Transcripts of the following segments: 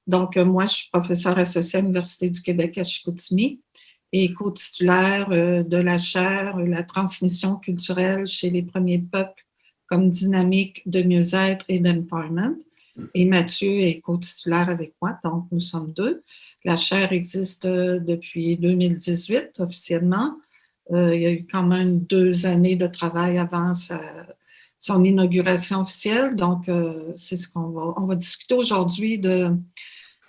Donc, moi, je suis professeure associée à l'Université du Québec à Chicoutimi et co-titulaire de la chaire La transmission culturelle chez les premiers peuples comme dynamique de mieux-être et d'empowerment. Et Mathieu est co-titulaire avec moi, donc nous sommes deux. La chaire existe depuis 2018 officiellement. Il y a eu quand même 2 années de travail avant son inauguration officielle. Donc, c'est ce on va discuter aujourd'hui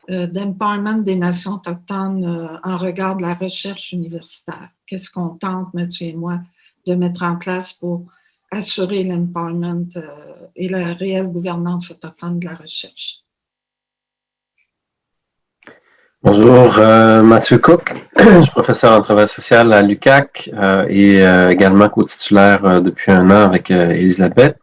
d'empowerment des nations autochtones en regard de la recherche universitaire. Qu'est-ce qu'on tente, Mathieu et moi, de mettre en place pour assurer l'empowerment et la réelle gouvernance autochtone de la recherche? Bonjour, Mathieu Cook. Je suis professeur en travail social à l'UQAC et également co-titulaire depuis 1 an avec Elisabeth.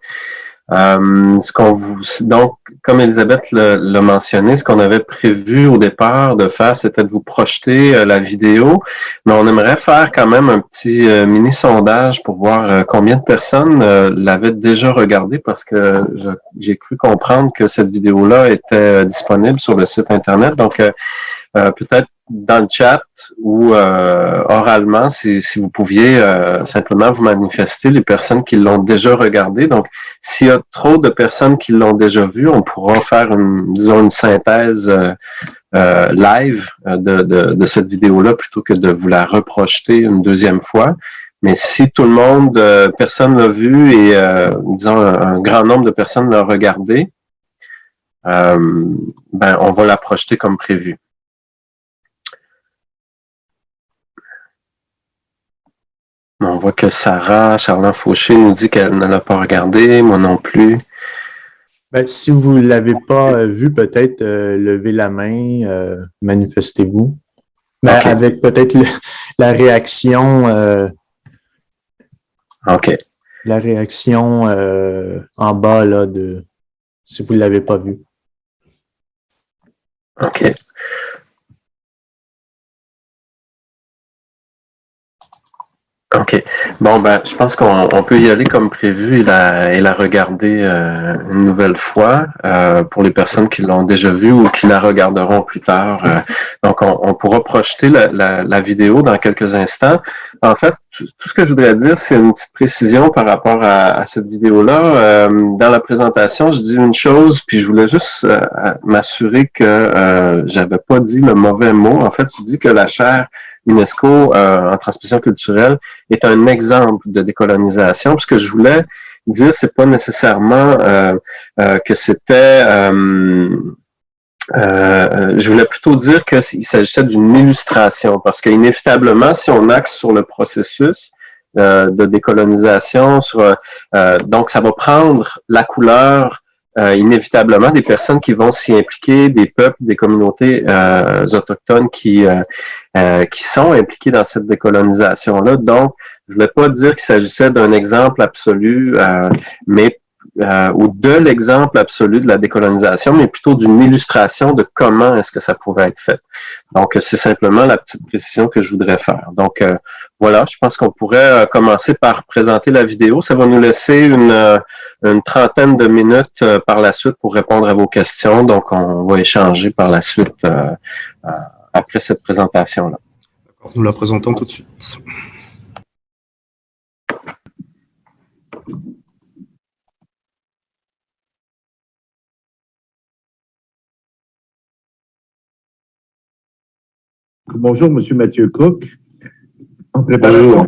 Donc, comme Elisabeth l'a mentionné, ce qu'on avait prévu au départ de faire, c'était de vous projeter la vidéo, mais on aimerait faire quand même un petit mini-sondage pour voir combien de personnes l'avaient déjà regardé, parce que j'ai cru comprendre que cette vidéo-là était disponible sur le site Internet. Donc, peut-être dans le chat ou oralement, si vous pouviez simplement vous manifester les personnes qui l'ont déjà regardé. Donc, s'il y a trop de personnes qui l'ont déjà vu, on pourra faire une synthèse live de cette vidéo-là plutôt que de vous la reprojeter une deuxième fois. Mais si tout le monde, personne l'a vu et disons un grand nombre de personnes l'ont regardé, on va la projeter comme prévu. On voit que Sarah Charland Fauché nous dit qu'elle ne l'a pas regardé, moi non plus. Ben, si vous ne l'avez pas vu, peut-être levez la main, manifestez-vous. Mais okay. Avec peut-être la réaction. OK. La réaction en bas là si vous ne l'avez pas vu. OK. OK. Bon, je pense qu'on peut y aller comme prévu et la regarder une nouvelle fois pour les personnes qui l'ont déjà vue ou qui la regarderont plus tard. Donc, on pourra projeter la vidéo dans quelques instants. En fait, tout ce que je voudrais dire, c'est une petite précision par rapport à cette vidéo-là. Dans la présentation, je dis une chose, puis je voulais juste m'assurer que j'avais pas dit le mauvais mot. En fait, je dis que la chaire UNESCO en transmission culturelle est un exemple de décolonisation. Ce que je voulais dire, c'est pas nécessairement que c'était... je voulais plutôt dire qu'il s'agissait d'une illustration, parce qu'inévitablement, si on axe sur le processus de décolonisation, donc ça va prendre la couleur inévitablement des personnes qui vont s'y impliquer, des peuples, des communautés autochtones qui sont impliqués dans cette décolonisation-là. Donc, je ne voulais pas dire qu'il s'agissait d'un exemple absolu, ou de l'exemple absolu de la décolonisation, mais plutôt d'une illustration de comment est-ce que ça pouvait être fait. Donc, c'est simplement la petite précision que je voudrais faire. Donc, voilà, je pense qu'on pourrait commencer par présenter la vidéo. Ça va nous laisser une trentaine de minutes par la suite pour répondre à vos questions. Donc, on va échanger par la suite après cette présentation-là. D'accord, nous la présentons tout de suite. Bonjour, Monsieur Mathieu Cook. En préparation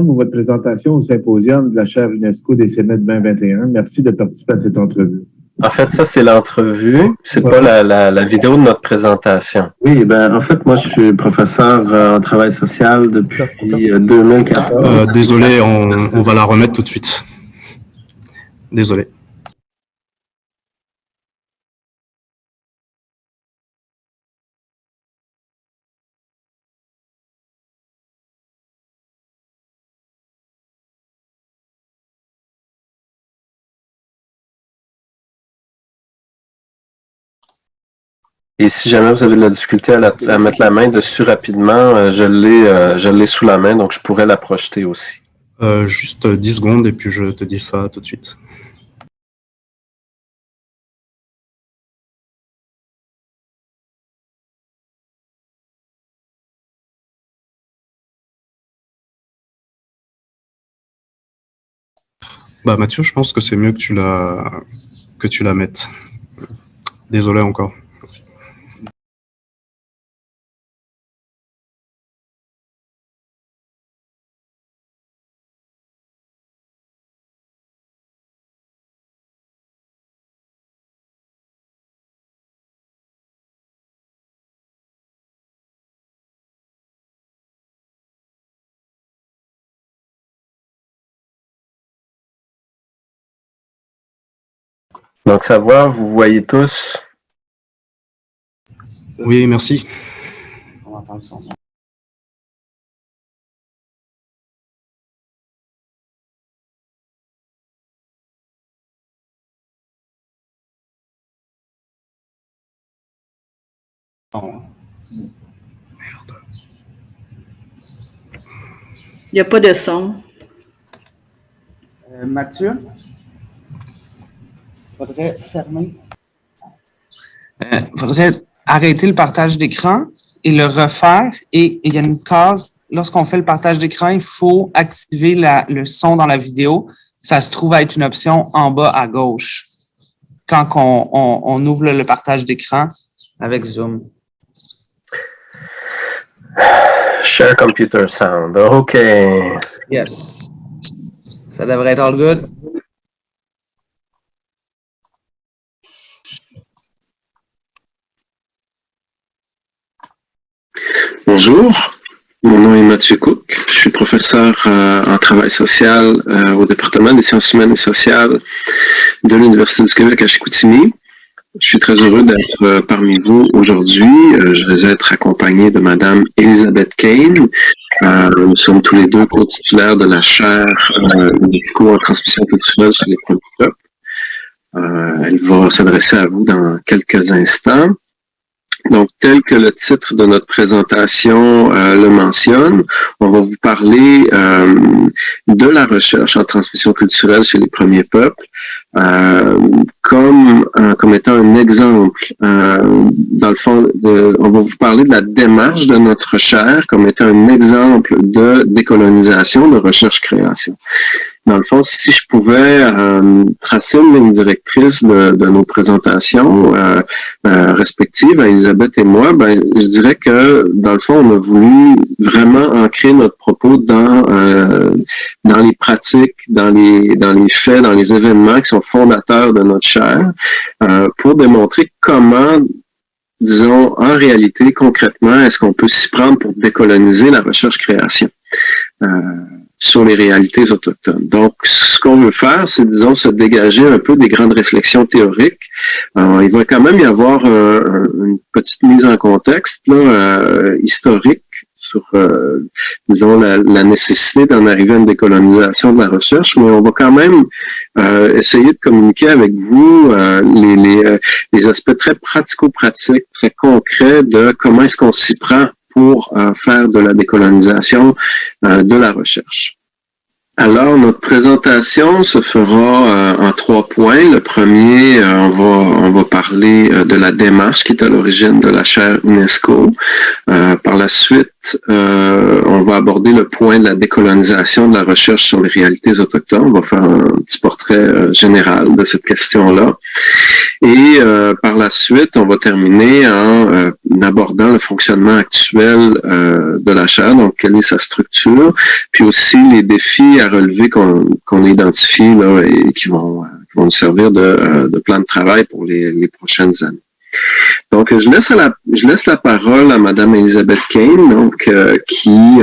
pour votre présentation au symposium de la chaire UNESCO des CEMET 2021, merci de participer à cette entrevue. En fait, ça, c'est l'entrevue. C'est pas la vidéo de notre présentation. Oui, en fait, moi, je suis professeur en travail social depuis 2014. Désolé, on va la remettre tout de suite. Désolé. Et si jamais vous avez de la difficulté à mettre la main dessus rapidement, je l'ai sous la main, donc je pourrais la projeter aussi. Juste 10 secondes et puis je te dis ça tout de suite. Bah, Mathieu, je pense que c'est mieux que tu la mettes. Désolé encore. Merci. Donc, savoir, vous voyez tous. Oui, merci. Il n'y a pas de son. Mathieu, il faudrait fermer. Faudrait arrêter le partage d'écran et le refaire. Et il y a une case, lorsqu'on fait le partage d'écran, il faut activer le son dans la vidéo. Ça se trouve à être une option en bas à gauche quand on ouvre le partage d'écran avec Zoom. Share computer sound. OK. Yes. Ça devrait être all good. Bonjour, mon nom est Mathieu Cook. Je suis professeur en travail social au département des sciences humaines et sociales de l'Université du Québec à Chicoutimi. Je suis très heureux d'être parmi vous aujourd'hui. Je vais être accompagné de Madame Elizabeth Kane. Nous sommes tous les deux co-titulaires de la chaire UNESCO en transmission culturelle sur les premiers peuples. Elle va s'adresser à vous dans quelques instants. Donc, tel que le titre de notre présentation le mentionne, on va vous parler de la recherche en transmission culturelle chez les premiers peuples comme étant un exemple. Dans le fond, on va vous parler de la démarche de notre chaire comme étant un exemple de décolonisation, de recherche-création. Dans le fond, si je pouvais tracer une ligne directrice de nos présentations respectives, à Elisabeth et moi, ben, je dirais que, dans le fond, on a voulu vraiment ancrer notre propos dans les pratiques, dans les faits, dans les événements qui sont fondateurs de notre chaire, pour démontrer comment, disons, en réalité, concrètement, est-ce qu'on peut s'y prendre pour décoloniser la recherche-création sur les réalités autochtones. Donc, ce qu'on veut faire, c'est, disons, se dégager un peu des grandes réflexions théoriques. Il va quand même y avoir une petite mise en contexte là, historique sur, disons, la nécessité d'en arriver à une décolonisation de la recherche, mais on va quand même essayer de communiquer avec vous les aspects très pratico-pratiques, très concrets de comment est-ce qu'on s'y prend pour faire de la décolonisation de la recherche. Alors, notre présentation se fera en 3 points. Le premier, on va parler de la démarche qui est à l'origine de la chaire UNESCO. Par la suite, on va aborder le point de la décolonisation de la recherche sur les réalités autochtones. On va faire un petit portrait général de cette question-là. Et par la suite, on va terminer en abordant le fonctionnement actuel de la chaire, donc quelle est sa structure, puis aussi les défis à relever qu'on identifie là, et qui vont nous servir de plan de travail pour les prochaines années. Donc, je laisse la parole à Madame Elizabeth Kane, donc qui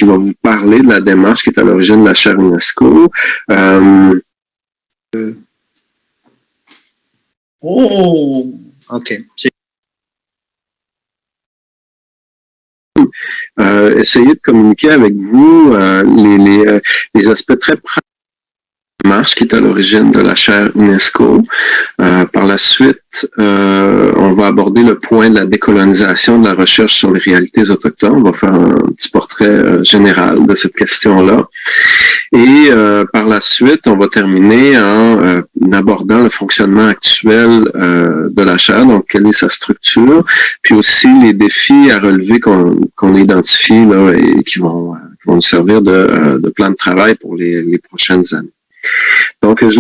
va vous parler de la démarche qui est à l'origine de la chaire UNESCO. OK. Essayer de communiquer avec vous les aspects très pratiques démarche qui est à l'origine de la chaire UNESCO. Par la suite, on va aborder le point de la décolonisation de la recherche sur les réalités autochtones. On va faire un petit portrait général de cette question-là. Et par la suite, on va terminer en abordant le fonctionnement actuel de la chaire, donc quelle est sa structure, puis aussi les défis à relever qu'on identifie là, et qui vont nous servir de plan de travail pour les prochaines années. Donc, je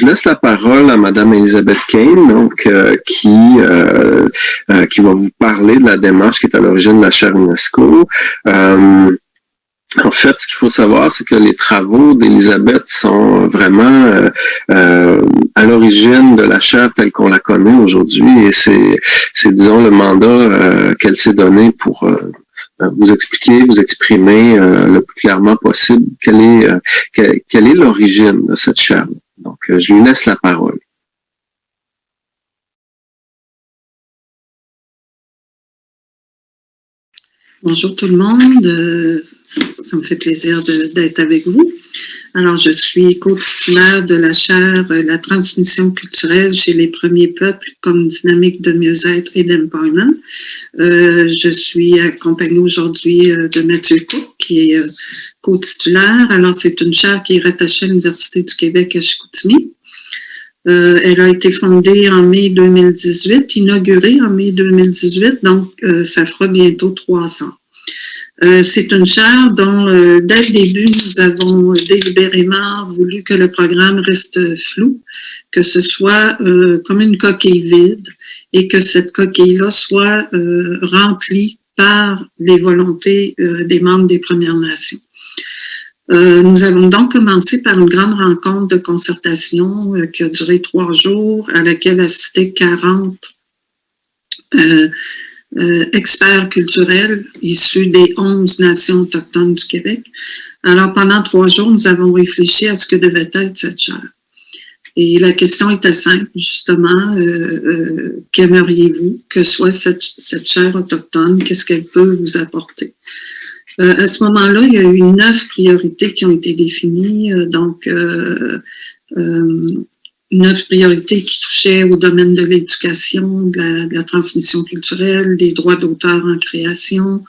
laisse la parole à Madame Elisabeth Kane, donc qui va vous parler de la démarche qui est à l'origine de la chaire UNESCO. En fait, ce qu'il faut savoir, c'est que les travaux d'Elisabeth sont vraiment à l'origine de la chaire telle qu'on la connaît aujourd'hui, et c'est disons le mandat qu'elle s'est donné pour vous expliquer, vous exprimer le plus clairement possible quelle est l'origine de cette chaire. Donc, je lui laisse la parole. Bonjour tout le monde, ça me fait plaisir d'être avec vous. Alors, je suis co-titulaire de la chaire La transmission culturelle chez les premiers peuples comme dynamique de mieux-être et d'empowerment. Je suis accompagnée aujourd'hui de Mathieu Cook, qui est co-titulaire. Alors, c'est une chaire qui est rattachée à l'Université du Québec à Chicoutimi. Elle a été fondée en mai 2018, inaugurée en mai 2018, donc ça fera bientôt 3 ans. C'est une chaire dont, dès le début, nous avons délibérément voulu que le programme reste flou, que ce soit comme une coquille vide et que cette coquille-là soit remplie par les volontés des membres des Premières Nations. Nous avons donc commencé par une grande rencontre de concertation qui a duré 3 jours, à laquelle assistaient 40 experts culturels issus des 11 nations autochtones du Québec. Alors, pendant 3 jours, nous avons réfléchi à ce que devait être cette chaire. Et la question était simple, justement, qu'aimeriez-vous que soit cette chaire autochtone? Qu'est-ce qu'elle peut vous apporter? À ce moment-là, il y a eu 9 priorités qui ont été définies, 9 priorités qui touchaient au domaine de l'éducation, de la transmission culturelle, des droits d'auteur en création,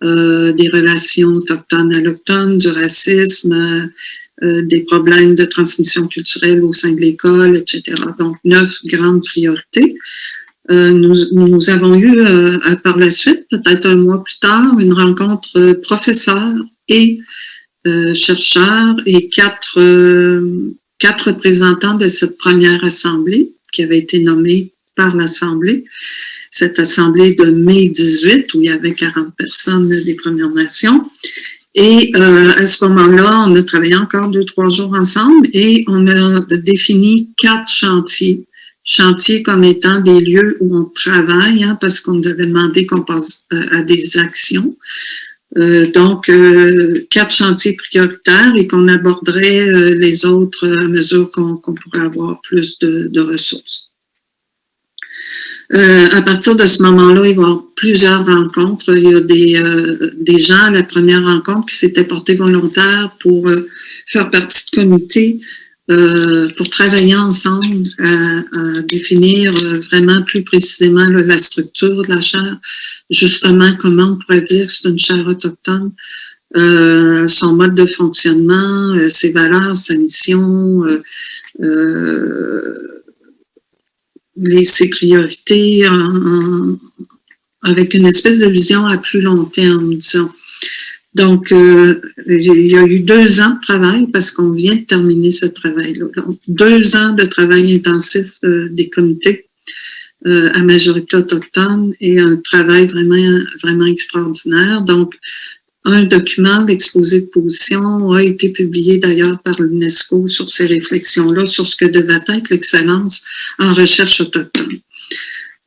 des relations autochtones-allochtones, du racisme, des problèmes de transmission culturelle au sein de l'école, etc. Donc, 9 grandes priorités. Nous avons eu par la suite, peut-être un mois plus tard, une rencontre professeurs et chercheurs et 4 représentants de cette première assemblée qui avait été nommée par l'Assemblée. Cette assemblée de mai 18, où il y avait 40 personnes des Premières Nations. Et à ce moment-là, on a travaillé encore 2-3 jours ensemble et on a défini 4 chantiers. Chantiers comme étant des lieux où on travaille, hein, parce qu'on nous avait demandé qu'on passe à des actions. Donc, 4 chantiers prioritaires et qu'on aborderait les autres à mesure qu'on pourrait avoir plus de ressources. À partir de ce moment-là, il va y avoir plusieurs rencontres. Il y a des gens à la première rencontre qui s'étaient portés volontaires pour faire partie de comités, pour travailler ensemble à définir vraiment plus précisément la structure de la chaire, justement comment on pourrait dire que c'est une chaire autochtone, son mode de fonctionnement, ses valeurs, sa mission, ses priorités avec une espèce de vision à plus long terme, disons. Donc, il y a eu 2 ans de travail parce qu'on vient de terminer ce travail-là. Donc, 2 ans de travail intensif des comités à majorité autochtone et un travail vraiment, vraiment extraordinaire. Donc, un document, l'exposé de position, a été publié d'ailleurs par l'UNESCO sur ces réflexions-là, sur ce que devait être l'excellence en recherche autochtone.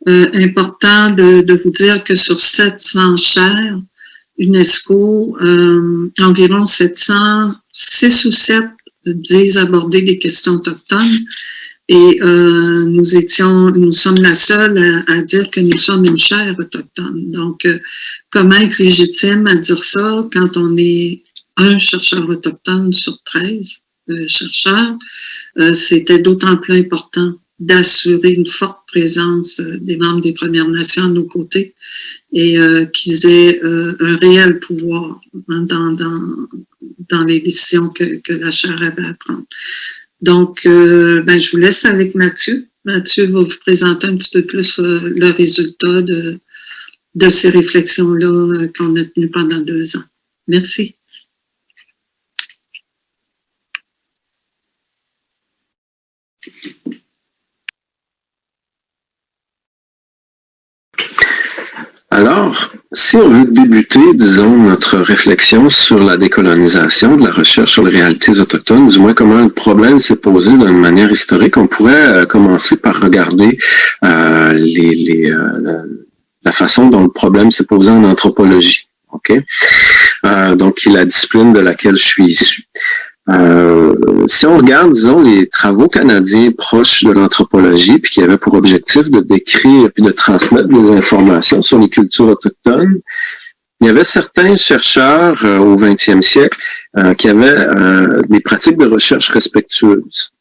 Important de vous dire que sur 700 chaires, UNESCO, environ 6 ou 7 disent aborder des questions autochtones et nous sommes la seule à dire que nous sommes une chaire autochtone. Donc, comment être légitime à dire ça quand on est un chercheur autochtone sur 13 chercheurs, c'était d'autant plus important d'assurer une forte présence des membres des Premières Nations à nos côtés et qu'ils aient un réel pouvoir dans les décisions que la chaire avait à prendre. Donc, je vous laisse avec Mathieu. Mathieu va vous présenter un petit peu plus le résultat de ces réflexions-là qu'on a tenues pendant 2 ans. Merci. Alors, si on veut débuter, disons, notre réflexion sur la décolonisation, de la recherche sur les réalités autochtones, du moins comment le problème s'est posé d'une manière historique, on pourrait commencer par regarder la façon dont le problème s'est posé en anthropologie. Okay? Donc, qui est la discipline de laquelle je suis issu. Si on regarde, disons, les travaux canadiens proches de l'anthropologie, puis qui avaient pour objectif de décrire puis de transmettre des informations sur les cultures autochtones, il y avait certains chercheurs au 20e siècle qui avaient des pratiques de recherche respectueuses.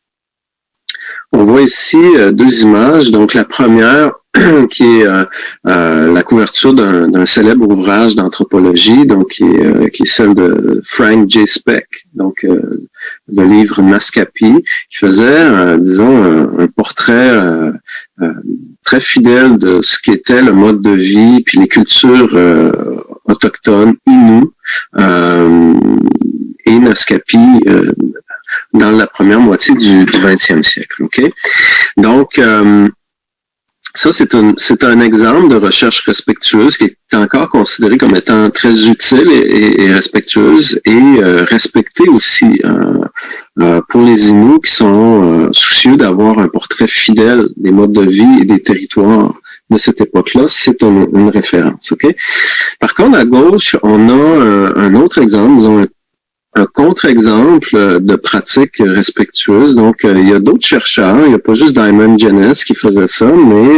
On voit ici 2 images. Donc, la première, qui est la couverture d'un célèbre ouvrage d'anthropologie, donc qui est celle de Frank J. Speck, donc le livre Naskapi, qui faisait, disons, un portrait très fidèle de ce qu'était le mode de vie puis les cultures autochtones, Innu et Naskapi dans la première moitié du 20e siècle. Okay? Donc, ça, c'est un exemple de recherche respectueuse qui est encore considéré comme étant très utile et respectueuse et respectée aussi pour les Inuits qui sont soucieux d'avoir un portrait fidèle des modes de vie et des territoires de cette époque-là. C'est une référence. Okay? Par contre, à gauche, on a un autre exemple, disons un contre-exemple de pratiques respectueuses. Donc, il y a d'autres chercheurs, il n'y a pas juste Diamond Jenes qui faisait ça, mais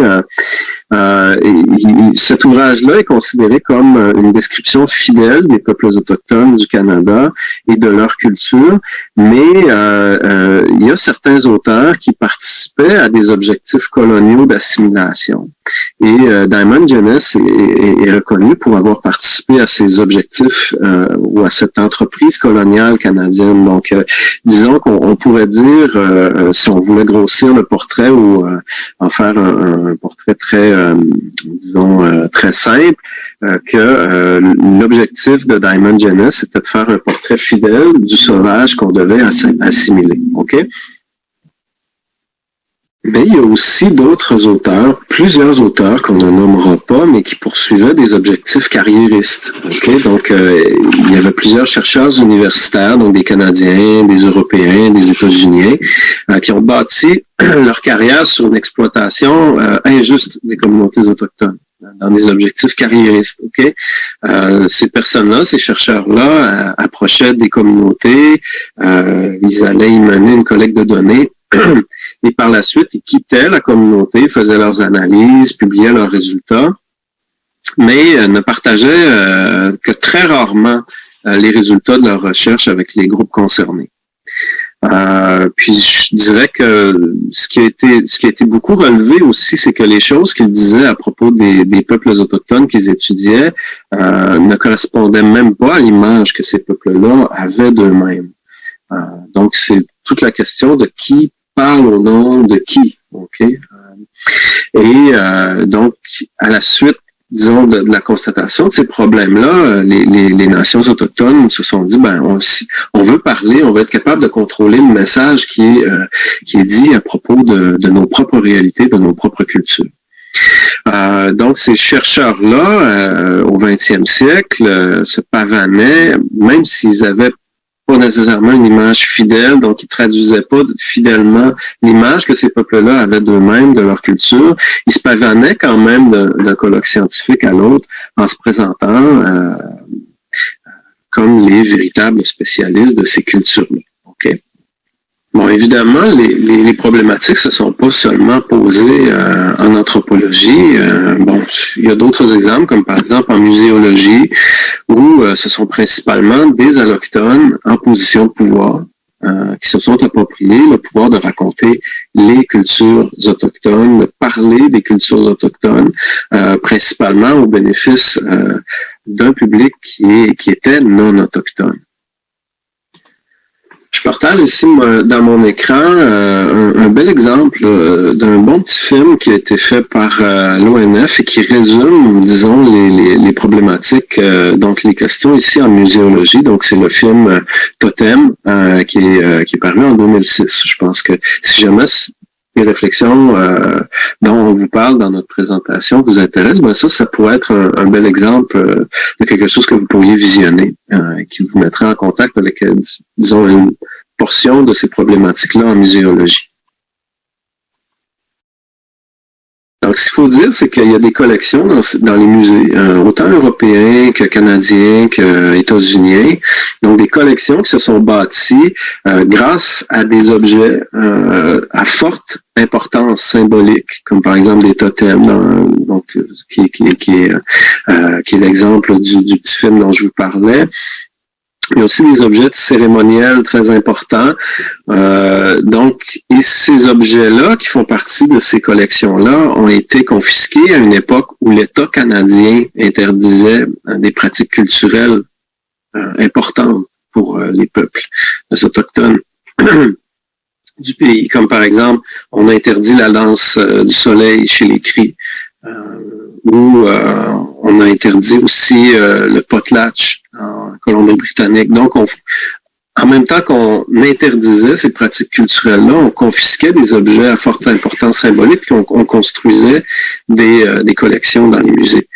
cet ouvrage-là est considéré comme une description fidèle des peuples autochtones du Canada et de leur culture, mais il y a certains auteurs qui participaient à des objectifs coloniaux d'assimilation. Et Diamond Jenes est reconnu pour avoir participé à ces objectifs ou à cette entreprise coloniale canadienne. Donc, disons qu'on pourrait dire, si on voulait grossir le portrait ou en faire un portrait très, disons, très simple, que l'objectif de Diamond Jenes, c'était de faire un portrait fidèle du sauvage qu'on devait assimiler. OK? Mais il y a aussi d'autres auteurs, plusieurs auteurs qu'on ne nommera pas, mais qui poursuivaient des objectifs carriéristes. Okay? Donc, il y avait plusieurs chercheurs universitaires, donc des Canadiens, des Européens, des États-Unis, qui ont bâti leur carrière sur une exploitation injuste des communautés autochtones, dans des objectifs carriéristes. Okay? Ces personnes-là, ces chercheurs-là, approchaient des communautés, ils allaient y mener une collecte de données, et par la suite, ils quittaient la communauté, faisaient leurs analyses, publiaient leurs résultats, mais ne partageaient que très rarement les résultats de leurs recherches avec les groupes concernés. Puis je dirais que ce qui a été beaucoup relevé aussi, c'est que les choses qu'ils disaient à propos des peuples autochtones qu'ils étudiaient ne correspondaient même pas à l'image que ces peuples-là avaient d'eux-mêmes. Donc c'est toute la question de qui parle au nom de qui, ok? Et donc, à la suite, disons, de la constatation de ces problèmes-là, les nations autochtones se sont dit, on veut parler, on veut être capable de contrôler le message qui est dit à propos de nos propres réalités, de nos propres cultures. Donc, ces chercheurs-là, au 20e siècle, se pavanaient, même s'ils avaient pas nécessairement une image fidèle, donc ils traduisaient pas fidèlement l'image que ces peuples-là avaient d'eux-mêmes, de leur culture. Ils se pavanaient quand même d'un colloque scientifique à l'autre en se présentant comme les véritables spécialistes de ces cultures-là. Okay? Bon, évidemment, les problématiques se sont pas seulement posées en anthropologie. Il y a d'autres exemples, comme par exemple en muséologie, où ce sont principalement des allochtones en position de pouvoir, qui se sont appropriés le pouvoir de raconter les cultures autochtones, de parler des cultures autochtones, principalement au bénéfice d'un public qui était non autochtone. Je partage ici dans mon écran un bel exemple d'un bon petit film qui a été fait par l'ONF et qui résume, disons, les problématiques, donc les questions ici en muséologie. Donc, c'est le film Totem qui est paru en 2006. Je pense que si jamais les réflexions dont on vous parle dans notre présentation vous intéressent, ben ça pourrait être un bel exemple de quelque chose que vous pourriez visionner, qui vous mettra en contact avec, disons, une portion de ces problématiques-là en muséologie. Donc, ce qu'il faut dire, c'est qu'il y a des collections dans les musées, autant européens que canadiens que états-uniens. Donc, des collections qui se sont bâties grâce à des objets à forte importance symbolique, comme par exemple des totems, qui est l'exemple du petit film dont je vous parlais. Il y a aussi des objets cérémoniels très importants. Et ces objets-là, qui font partie de ces collections-là, ont été confisqués à une époque où l'État canadien interdisait des pratiques culturelles importantes pour les peuples autochtones du pays. Comme par exemple, on a interdit la danse du soleil chez les Cris, ou on a interdit aussi le potlatch en Colombie-Britannique. Donc, en même temps qu'on interdisait ces pratiques culturelles-là, on confisquait des objets à forte importance symbolique, puis on construisait des collections dans les musées.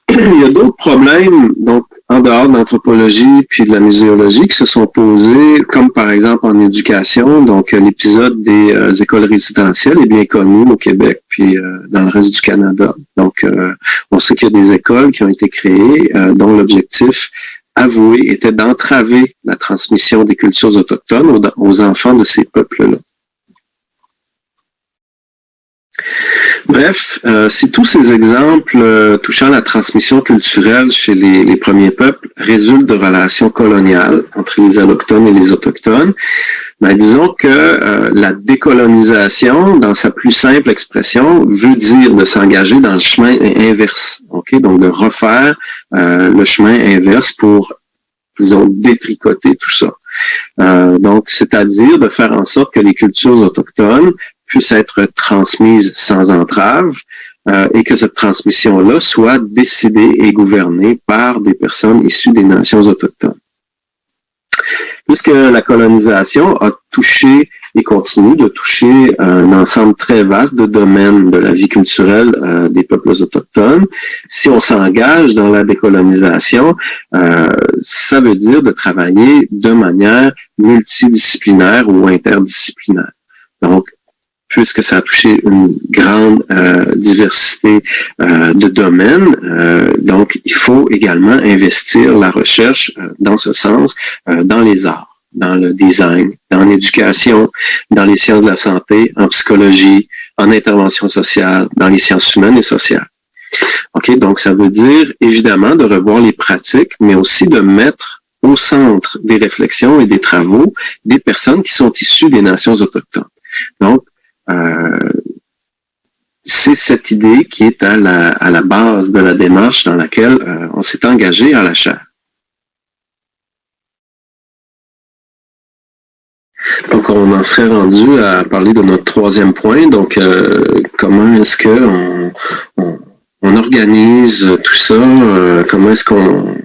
Il y a d'autres problèmes, donc, en dehors de l'anthropologie puis de la muséologie qui se sont posés, comme par exemple en éducation. Donc, l'épisode des écoles résidentielles est bien connu au Québec puis dans le reste du Canada. Donc, on sait qu'il y a des écoles qui ont été créées dont l'objectif avoué était d'entraver la transmission des cultures autochtones aux enfants de ces peuples-là. Bref, si tous ces exemples touchant la transmission culturelle chez les premiers peuples résultent de relations coloniales entre les allochtones et les autochtones, ben disons que la décolonisation, dans sa plus simple expression, veut dire de s'engager dans le chemin inverse, ok, donc de refaire le chemin inverse pour, disons, détricoter tout ça. Donc, c'est-à-dire de faire en sorte que les cultures autochtones puissent être transmises sans entrave et que cette transmission-là soit décidée et gouvernée par des personnes issues des nations autochtones. Puisque la colonisation a touché et continue de toucher un ensemble très vaste de domaines de la vie culturelle des peuples autochtones, si on s'engage dans la décolonisation, ça veut dire de travailler de manière multidisciplinaire ou interdisciplinaire. Donc, puisque ça a touché une grande diversité de domaines. Donc, il faut également investir la recherche dans ce sens, dans les arts, dans le design, dans l'éducation, dans les sciences de la santé, en psychologie, en intervention sociale, dans les sciences humaines et sociales. OK, donc ça veut dire évidemment de revoir les pratiques, mais aussi de mettre au centre des réflexions et des travaux des personnes qui sont issues des nations autochtones. Donc, c'est cette idée qui est à la base de la démarche dans laquelle on s'est engagé à la chaire. Donc, on en serait rendu à parler de notre troisième point. Donc, comment est-ce que on organise tout ça? Comment est-ce qu'on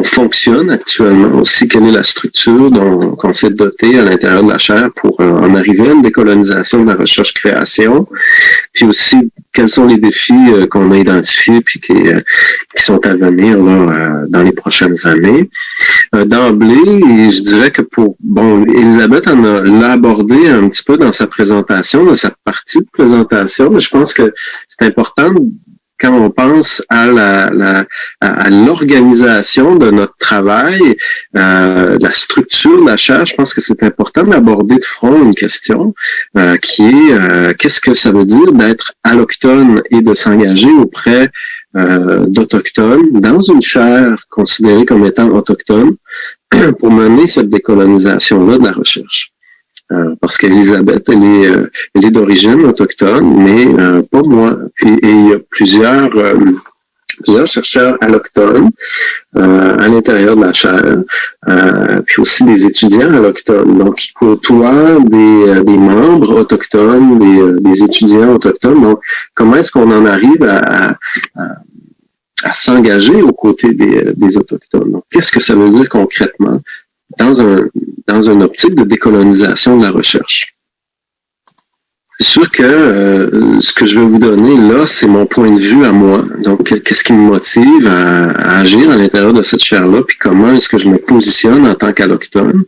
fonctionne actuellement aussi? Quelle est la structure qu'on s'est doté à l'intérieur de la chaire pour en arriver à une décolonisation de la recherche-création? Puis aussi, quels sont les défis qu'on a identifiés puis qui sont à venir là, dans les prochaines années? D'emblée, je dirais que Elisabeth l'a abordé un petit peu dans sa présentation, dans sa partie de présentation, mais je pense que c'est important quand on pense à l'organisation de notre travail, la structure de la chaire, je pense que c'est important d'aborder de front une question qui est qu'est-ce que ça veut dire d'être allochtone et de s'engager auprès d'Autochtones dans une chaire considérée comme étant autochtone, pour mener cette décolonisation-là de la recherche. Parce qu'Elisabeth, elle est d'origine autochtone, mais pas moi. Et il y a plusieurs chercheurs allochtones à l'intérieur de la chaire, puis aussi des étudiants allochtones, donc qui côtoient des membres autochtones, des étudiants autochtones. Donc, comment est-ce qu'on en arrive à s'engager aux côtés des autochtones? Donc, qu'est-ce que ça veut dire concrètement dans une optique de décolonisation de la recherche? C'est sûr que ce que je vais vous donner là, c'est mon point de vue à moi. Donc, qu'est-ce qui me motive à agir à l'intérieur de cette chaire-là, puis comment est-ce que je me positionne en tant qu'allochtone?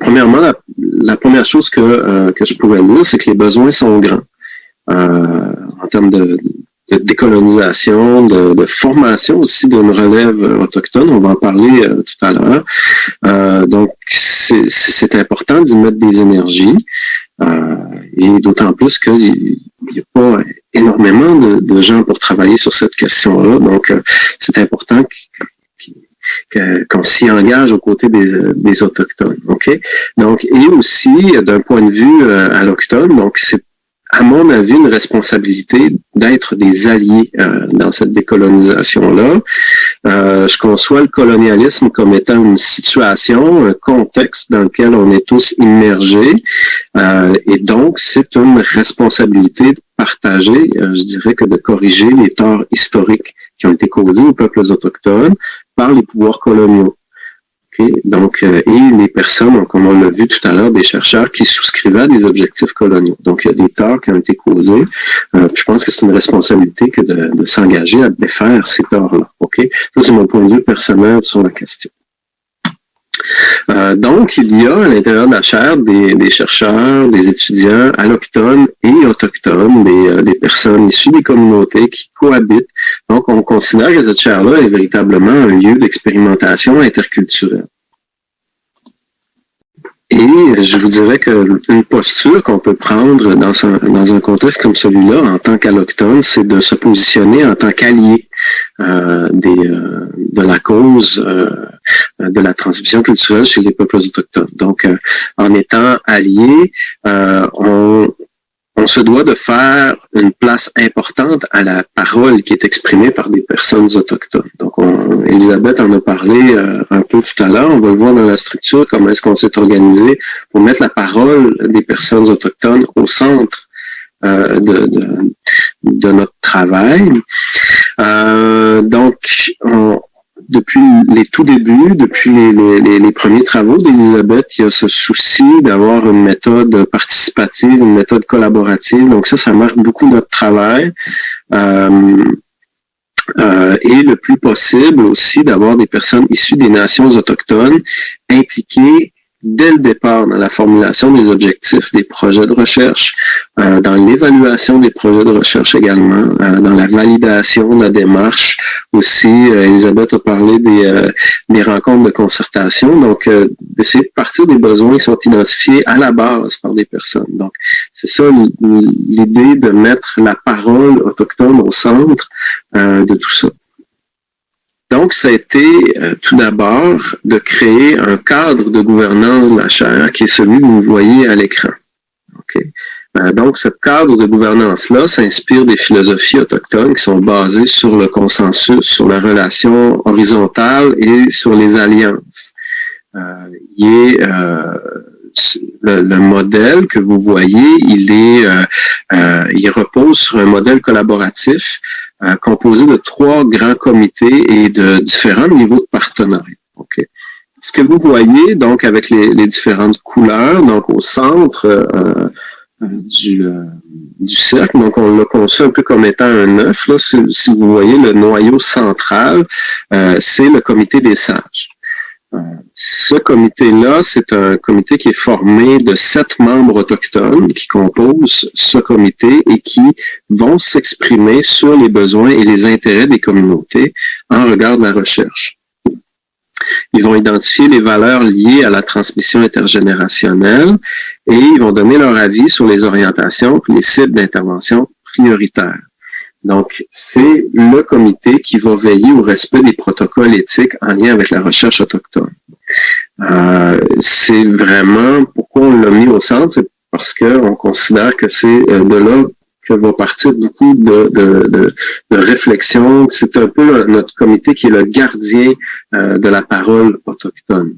Premièrement, la première chose que je pouvais dire, c'est que les besoins sont grands en termes de décolonisation, de formation aussi d'une relève autochtone. On va en parler tout à l'heure. Donc, c'est important d'y mettre des énergies. Et d'autant plus qu'il n'y a pas énormément de gens pour travailler sur cette question-là. Donc, c'est important qu'on s'y engage aux côtés des Autochtones. OK? Donc, et aussi, d'un point de vue allochtone, donc c'est à mon avis, une responsabilité d'être des alliés dans cette décolonisation-là. Je conçois le colonialisme comme étant une situation, un contexte dans lequel on est tous immergés. Et donc, c'est une responsabilité partagée, je dirais, que de corriger les torts historiques qui ont été causés aux peuples autochtones par les pouvoirs coloniaux. Okay? Donc, et les personnes, comme on l'a vu tout à l'heure, des chercheurs qui souscrivaient à des objectifs coloniaux. Donc, il y a des torts qui ont été causés. Je pense que c'est une responsabilité que de s'engager à défaire ces torts-là. Okay? Ça, c'est mon point de vue personnel sur la question. Donc, il y a à l'intérieur de la chaire des chercheurs, des étudiants allochtones et autochtones, des personnes issues des communautés qui cohabitent. Donc, on considère que cette chaire-là est véritablement un lieu d'expérimentation interculturelle. Et je vous dirais qu'une posture qu'on peut prendre dans un contexte comme celui-là, en tant qu'allochtone, c'est de se positionner en tant qu'allié de la cause de la transmission culturelle chez les peuples autochtones. Donc, en étant allié, on se doit de faire une place importante à la parole qui est exprimée par des personnes autochtones. Donc, Elisabeth en a parlé un peu tout à l'heure. On va le voir dans la structure, comment est-ce qu'on s'est organisé pour mettre la parole des personnes autochtones au centre de notre travail. Donc, depuis les tout débuts, depuis les premiers travaux d'Elisabeth, il y a ce souci d'avoir une méthode participative, une méthode collaborative. Donc ça marque beaucoup notre travail. Et le plus possible aussi d'avoir des personnes issues des nations autochtones impliquées dès le départ dans la formulation des objectifs des projets de recherche, dans l'évaluation des projets de recherche également, dans la validation de la démarche aussi. Elisabeth a parlé des rencontres de concertation, donc d'essayer de partir des besoins qui sont identifiés à la base par des personnes. Donc, c'est ça l'idée de mettre la parole autochtone au centre de tout ça. Donc, ça a été tout d'abord de créer un cadre de gouvernance de la chaire qui est celui que vous voyez à l'écran. Okay? Donc, ce cadre de gouvernance-là s'inspire des philosophies autochtones qui sont basées sur le consensus, sur la relation horizontale et sur les alliances. Le modèle que vous voyez, il repose sur un modèle collaboratif composé de 3 grands comités et de différents niveaux de partenariat. Okay. Ce que vous voyez, donc, avec les différentes couleurs, donc au centre du cercle, donc on l'a conçu un peu comme étant un œuf. Là, si vous voyez le noyau central, c'est le comité des sages. Ce comité-là, c'est un comité qui est formé de 7 membres autochtones qui composent ce comité et qui vont s'exprimer sur les besoins et les intérêts des communautés en regard de la recherche. Ils vont identifier les valeurs liées à la transmission intergénérationnelle et ils vont donner leur avis sur les orientations et les cibles d'intervention prioritaires. Donc, c'est le comité qui va veiller au respect des protocoles éthiques en lien avec la recherche autochtone. C'est vraiment pourquoi on l'a mis au centre, c'est parce qu'on considère que c'est de là que va partir beaucoup de réflexion. C'est un peu notre comité qui est le gardien de la parole autochtone.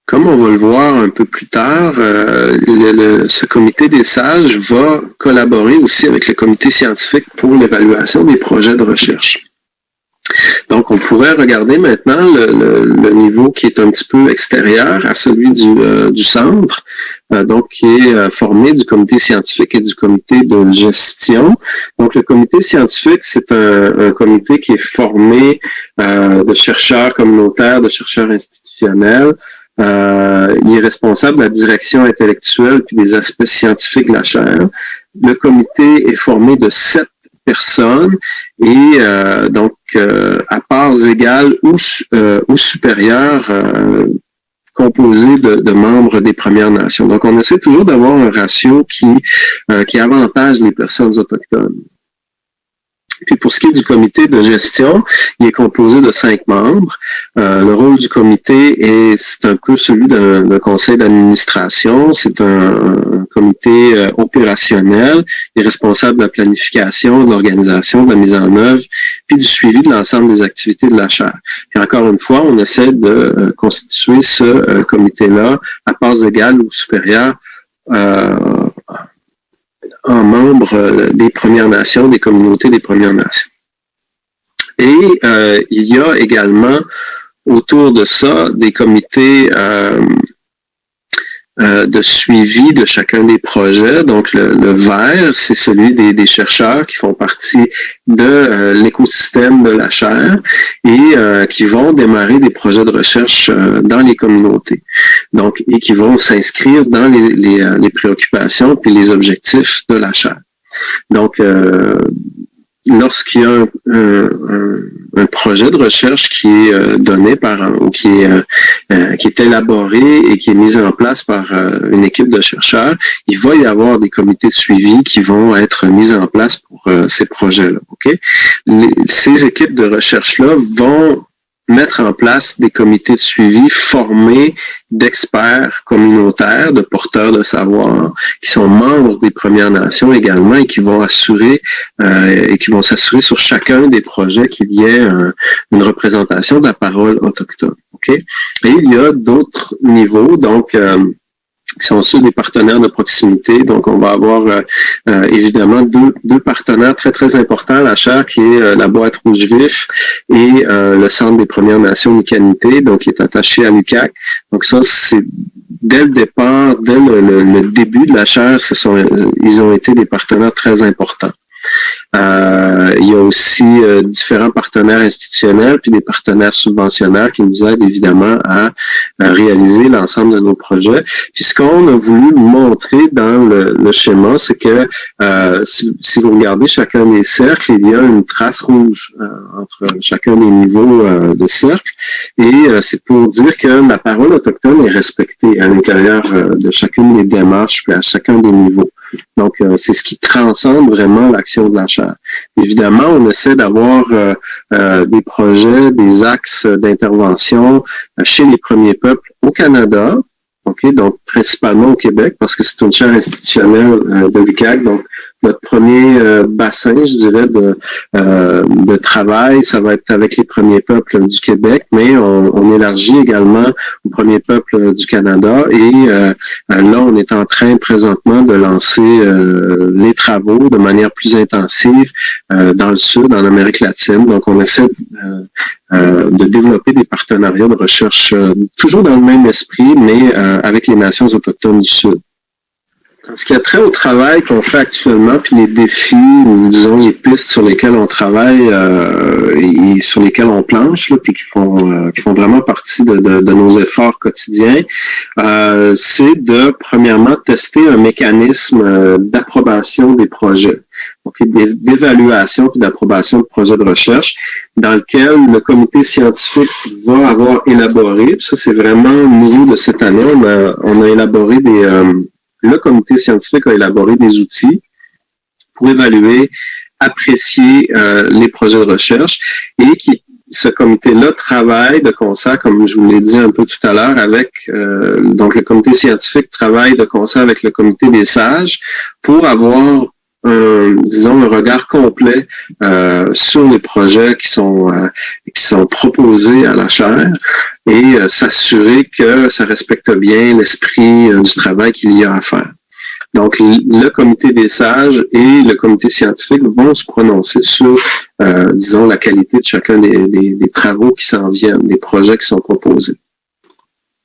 Comme on va le voir un peu plus tard, ce comité des sages va collaborer aussi avec le comité scientifique pour l'évaluation des projets de recherche. Donc, on pourrait regarder maintenant le niveau qui est un petit peu extérieur à celui du centre, donc qui est formé du comité scientifique et du comité de gestion. Donc, le comité scientifique, c'est un comité qui est formé de chercheurs communautaires, de chercheurs institutionnels. Il est responsable de la direction intellectuelle puis des aspects scientifiques de la chaire. Le comité est formé de 7 personnes et donc à parts égales ou supérieures composées de membres des Premières Nations. Donc, on essaie toujours d'avoir un ratio qui avantage les personnes autochtones. Puis pour ce qui est du comité de gestion, il est composé de 5 membres. Le rôle du comité c'est un peu celui d'un conseil d'administration. C'est un comité opérationnel. Il est responsable de la planification, de l'organisation, de la mise en œuvre, puis du suivi de l'ensemble des activités de la chaire. Puis encore une fois, on essaie de constituer ce comité-là à parts égales ou supérieures en membres des Premières Nations, des communautés des Premières Nations. Et il y a également autour de ça des comités de suivi de chacun des projets. Donc, le vert, c'est celui des chercheurs qui font partie de l'écosystème de la chaire et qui vont démarrer des projets de recherche dans les communautés. Donc, et qui vont s'inscrire dans les préoccupations puis les objectifs de la chaire. Donc, lorsqu'il y a un projet de recherche qui est donné qui est élaboré et qui est mis en place par une équipe de chercheurs, il va y avoir des comités de suivi qui vont être mis en place pour ces projets-là. Okay? Ces équipes de recherche-là vont mettre en place des comités de suivi formés d'experts communautaires, de porteurs de savoir, qui sont membres des Premières Nations également et qui vont s'assurer sur chacun des projets qu'il y ait une représentation de la parole autochtone. Okay? Et il y a d'autres niveaux, donc qui sont ceux des partenaires de proximité. Donc, on va avoir évidemment deux partenaires très, très importants à la chaire, qui est la Boîte Rouge Vif et le Centre des Premières Nations Micanité, donc qui est attaché à l'UQAC. Donc ça, c'est dès le départ, dès le début de la chaire, ils ont été des partenaires très importants. Il y a aussi différents partenaires institutionnels puis des partenaires subventionnaires qui nous aident évidemment à réaliser l'ensemble de nos projets. Puis ce qu'on a voulu montrer dans le schéma, c'est que si vous regardez chacun des cercles, il y a une trace rouge entre chacun des niveaux de cercle et c'est pour dire que la parole autochtone est respectée à l'intérieur de chacune des démarches puis à chacun des niveaux. Donc, c'est ce qui transcende vraiment l'action de la chaire. Évidemment, on essaie d'avoir des projets, des axes d'intervention chez les premiers peuples au Canada, okay, donc principalement au Québec, parce que c'est une chaire institutionnelle de l'UQAC. Donc, notre premier bassin, je dirais, de travail, ça va être avec les premiers peuples du Québec, mais on élargit également aux premiers peuples du Canada et là, on est en train présentement de lancer les travaux de manière plus intensive dans le Sud, en Amérique latine. Donc, on essaie de développer des partenariats de recherche toujours dans le même esprit, mais avec les nations autochtones du Sud. Ce qui a trait au travail qu'on fait actuellement, puis les défis, ou disons les pistes sur lesquelles on travaille et sur lesquelles on planche, là, puis qui font vraiment partie de nos efforts quotidiens, c'est de premièrement tester un mécanisme d'approbation des projets, okay, d'évaluation puis d'approbation de projets de recherche, dans lequel le comité scientifique va avoir élaboré, ça c'est vraiment nouveau de cette année, on a élaboré le comité scientifique a élaboré des outils pour évaluer, apprécier les projets de recherche et qui ce comité-là travaille de concert, comme je vous l'ai dit un peu tout à l'heure, avec donc le comité scientifique travaille de concert avec le comité des sages pour avoir disons un regard complet sur les projets qui sont proposés à la chaire et s'assurer que ça respecte bien l'esprit du travail qu'il y a à faire. Donc, le comité des sages et le comité scientifique vont se prononcer sur, disons, la qualité de chacun des travaux qui s'en viennent, des projets qui sont proposés.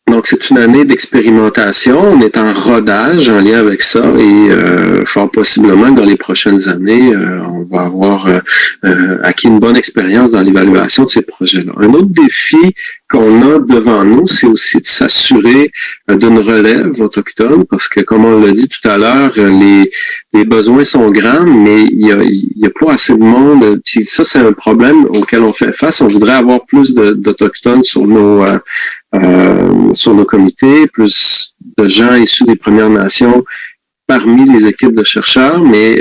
Donc, c'est une année d'expérimentation. On est en rodage en lien avec ça et fort possiblement dans les prochaines années, on va avoir acquis une bonne expérience dans l'évaluation de ces projets-là. Un autre défi qu'on a devant nous, c'est aussi de s'assurer d'une relève autochtone parce que, comme on l'a dit tout à l'heure, les besoins sont grands, mais il y a pas assez de monde. Puis ça, c'est un problème auquel on fait face. On voudrait avoir plus d'Autochtones sur nos comités, plus de gens issus des Premières Nations parmi les équipes de chercheurs, mais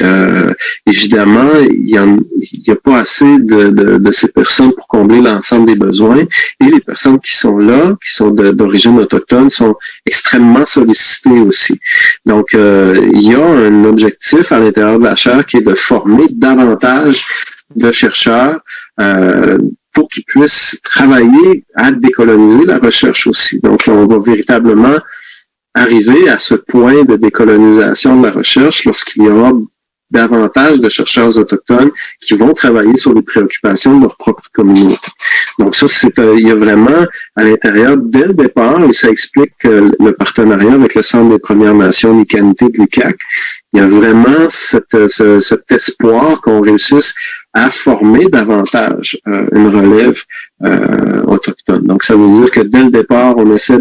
évidemment, il y a pas assez de ces personnes pour combler l'ensemble des besoins. Et les personnes qui sont là, qui sont d'origine autochtone, sont extrêmement sollicitées aussi. Donc, il y a un objectif à l'intérieur de la chaire qui est de former davantage de chercheurs pour qu'ils puissent travailler à décoloniser la recherche aussi. Donc, on va véritablement arriver à ce point de décolonisation de la recherche lorsqu'il y aura davantage de chercheurs autochtones qui vont travailler sur les préoccupations de leur propre communauté. Donc ça, il y a vraiment à l'intérieur, dès le départ, et ça explique le partenariat avec le Centre des Premières Nations Nikanité de l'UQAC, il y a vraiment cet espoir qu'on réussisse à former davantage une relève autochtone. Donc ça veut dire que dès le départ, on essaie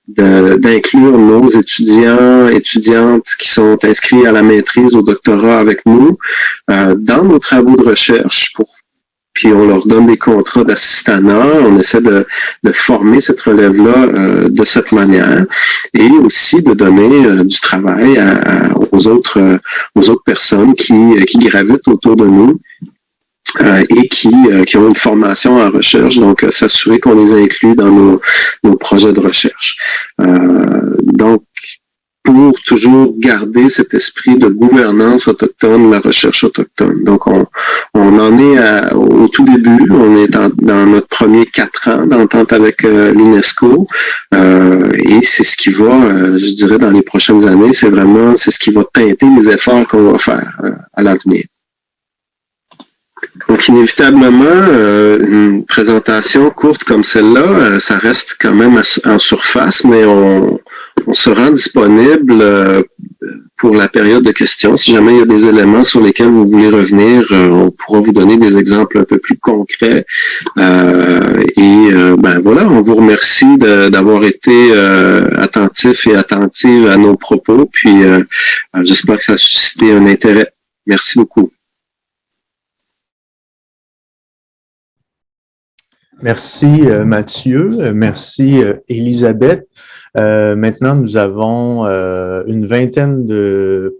d'inclure nos étudiantes qui sont inscrits à la maîtrise, au doctorat avec nous, dans nos travaux de recherche puis on leur donne des contrats d'assistanat, on essaie de former cette relève-là de cette manière et aussi de donner du travail aux autres personnes qui gravitent autour de nous et qui ont une formation en recherche, donc s'assurer qu'on les inclut dans nos projets de recherche. Donc, pour toujours garder cet esprit de gouvernance autochtone, de la recherche autochtone. Donc, on en est au tout début, on est dans notre premier 4 ans d'entente avec l'UNESCO, et c'est ce qui va, je dirais, dans les prochaines années, c'est ce qui va teinter les efforts qu'on va faire à l'avenir. Donc, inévitablement, une présentation courte comme celle-là, ça reste quand même en surface, mais on se rend disponible pour la période de questions. Si jamais il y a des éléments sur lesquels vous voulez revenir, on pourra vous donner des exemples un peu plus concrets. Voilà, on vous remercie d'avoir été attentif et attentive à nos propos, puis j'espère que ça a suscité un intérêt. Merci beaucoup. Merci Mathieu, merci Élisabeth. Maintenant, nous avons une vingtaine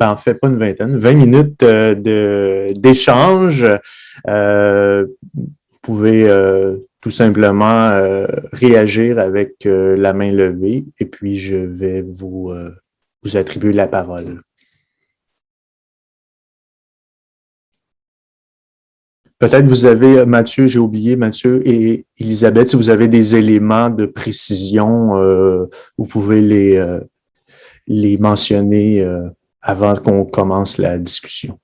20 minutes d'échange. Vous pouvez tout simplement réagir avec la main levée et puis je vais vous attribuer la parole. Peut-être vous avez, Mathieu, j'ai oublié, Mathieu et Élisabeth, si vous avez des éléments de précision, vous pouvez les mentionner avant qu'on commence la discussion.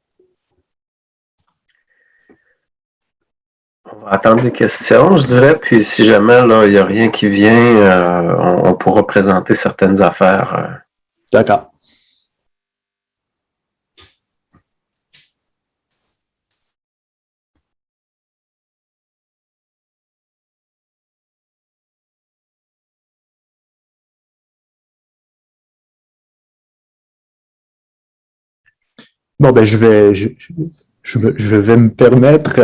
On va attendre les questions, je dirais, puis si jamais là, il n'y a rien qui vient, on pourra présenter certaines affaires. D'accord. Bon, ben, je vais me permettre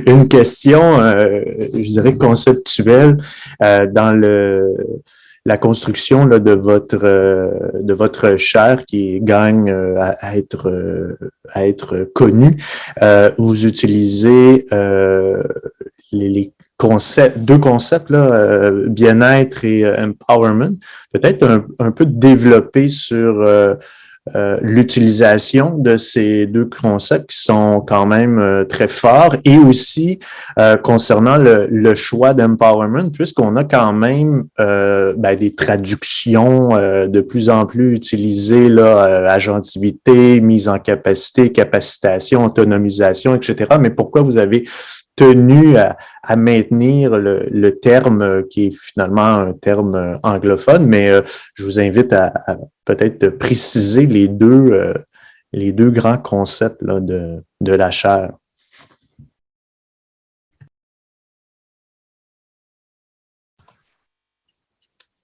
une question, je dirais conceptuelle, dans la construction là, de votre chaire qui gagne à être connue. Vous utilisez deux concepts, là, bien-être et empowerment, peut-être un peu développer sur l'utilisation de ces deux concepts qui sont quand même très forts et aussi concernant le choix d'empowerment, puisqu'on a quand même des traductions de plus en plus utilisées, là, agentivité, mise en capacité, capacitation, autonomisation, etc. Mais pourquoi vous avez tenu à maintenir le terme qui est finalement un terme anglophone, mais je vous invite à peut-être préciser les deux grands concepts là, de la chaire.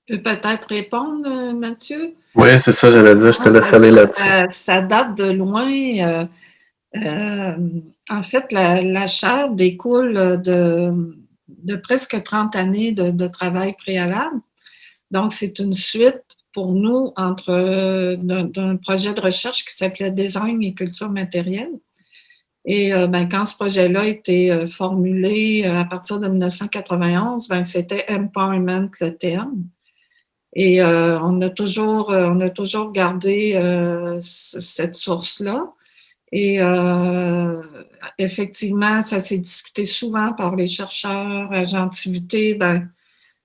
Je peux peut-être répondre, Mathieu? Oui, c'est ça, j'allais dire, je te laisse aller là-dessus. Ça date de loin. En fait, la chaire découle de presque 30 années de travail préalable. Donc, c'est une suite pour nous d'un projet de recherche qui s'appelait Design et culture matérielle. Et quand ce projet-là a été formulé à partir de 1991, c'était Empowerment le terme. Et on a toujours gardé cette source-là. Et effectivement, ça s'est discuté souvent par les chercheurs. Agentivité,